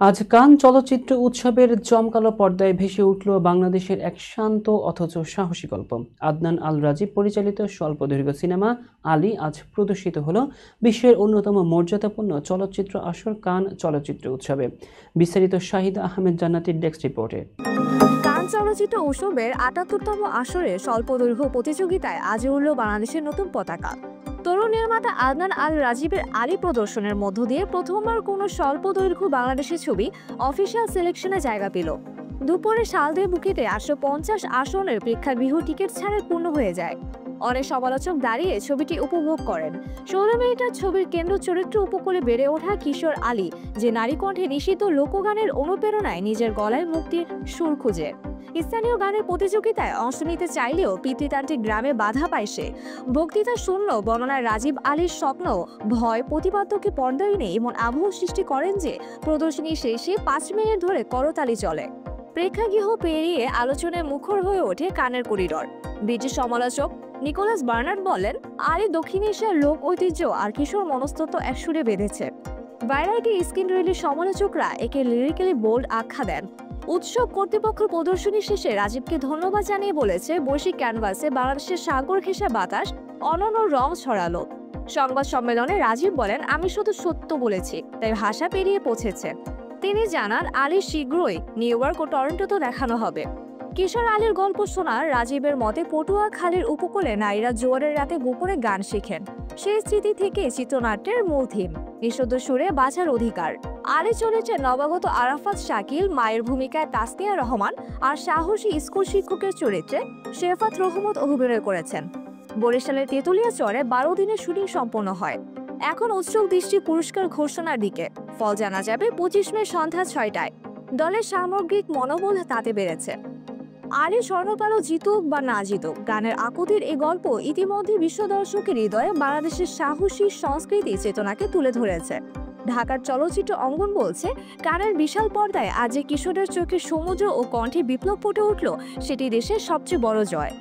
আজ কান চলচ্চিত্র উৎসবের জমকালো পর্দায় ভেসে উঠল বাংলাদেশের এক শান্ত অথচ সাহসী গল্প। আদনান আল রাজীব পরিচালিত স্বল্পদৈর্ঘ্য সিনেমা আলী আজ প্রদর্শিত হলো বিশ্বের অন্যতম মর্যাদাপূর্ণ চলচ্চিত্র আসর কান চলচ্চিত্র উৎসবে। বিস্তারিত শাহিদা আহমেদ জান্নাতির ডেস্ক রিপোর্টে। কান চলচ্চিত্র উৎসবের ৭৮তম আসরে স্বল্পদৈর্ঘ্য প্রতিযোগিতায় আজ উড়ল বাংলাদেশের নতুন পতাকা। তরুণ নির্মাতা আদনান আল রাজীবের আলী প্রদর্শনের মধ্য দিয়ে প্রথমবার কোনো স্বল্পদৈর্ঘ্য বাংলাদেশের ছবি অফিসিয়াল সিলেকশনে জায়গা পেল। দুপুরে শালদে বুকিতে ৮৫০ আসনের প্রেক্ষাগৃহ টিকিট ছাড়ে পূর্ণ হয়ে যায়। অনেক সমালোচক দাঁড়িয়ে ছবিটি উপভোগ করেন। ১৬ মিনিটের ছবির কেন্দ্র চরিত্র উপকূলে বেড়ে ওঠা কিশোর আলী, যে নারী কণ্ঠে নিষিদ্ধ লোকগানের অনুপ্রেরণায় নিজের গলায় মুক্তির সুর খুঁজে। স্থানীয় গানের প্রতিযোগিতায় অংশ নিতে চাইলেও পিতৃতান্ত্রিক গ্রামে বাধা পায় সে। বক্তৃতা শূন্য বর্ণনায় রাজীব আলীর স্বপ্ন, ভয়, প্রতিপাদ্যকে পর্দায় নেই এমন আবহ সৃষ্টি করেন যে প্রদর্শনী শেষে ৫ মিনিট ধরে করতালি চলে। প্রেক্ষাগৃহ পেরিয়ে আলোচনায় মুখর হয়ে ওঠে কানের করিডর। ব্রিটিশ সমালোচক নিকোলাস বার্নার্ড বলেন, আলী দক্ষিণ এশিয়ার লোক ঐতিহ্য আর কিশোর মনস্তত্ত্ব এক সুরে বেঁধেছে। ভ্যারাইটি স্ক্রিন রিলিজ সমালোচকরা একে লিরিক্যালি বোল্ড আখ্যা দেন। উৎসব কর্তৃপক্ষ প্রদর্শনী শেষে রাজীবকে ধন্যবাদ জানিয়ে বলেছে, বৈশ্বিক ক্যানভাসে বাংলাদেশের সাগর ঘেঁষা বাতাস অনন্য রং ছড়ালো। সংবাদ সম্মেলনে রাজীব বলেন, আমি শুধু সত্য বলেছি, তাই ভাষা পেরিয়ে পৌঁছেছে। তিনি জানান, আলী শীঘ্রই নিউ ইয়র্ক ও টরন্টোতে দেখানো হবে। কিশোর আলীর গল্প শোনার রাজীবের মতে, পটুয়াখালীর উপকূলে নারীরা জোয়ারের রাতে গোপনে গান শেখেন। সেই স্মৃতি থেকে চিত্রনাট্যের মূল থিম নিঃশব্দ সুরে বাঁচার অধিকার। আলী চলেছে নবাগত আরাফাত শাকিল, মায়ের ভূমিকায় তাসনিয়া রহমান আর সাহসী স্কুল শিক্ষকের চরিত্রে শেফাত রহমত অভিনয় করেছেন। বরিশালের তেতুলিয়া চরে ১২ দিনের শুটিং সম্পন্ন হয়। এখন উৎসব দৃষ্টি পুরস্কার ঘোষণার দিকে। ফল জানা যাবে ২৫ মে সন্ধ্যা ৬টায়। দলের সামগ্রিক মনোবল তাতে বেড়েছে। আলী স্বর্ণপদক জিতুক বা না জিতুক, গানের আকুতির এই গল্প ইতিমধ্যে বিশ্ব দর্শকের হৃদয়ে বাংলাদেশের সাহসী সংস্কৃতি চেতনাকে তুলে ধরেছে। ঢাকার চলচ্চিত্র অঙ্গন বলছে, কানের বিশাল পর্দায় আজ যে কিশোরের চোখে সমুদ্র ও কণ্ঠে বিপ্লব ফুটে উঠল, সেটি দেশের সবচেয়ে বড় জয়।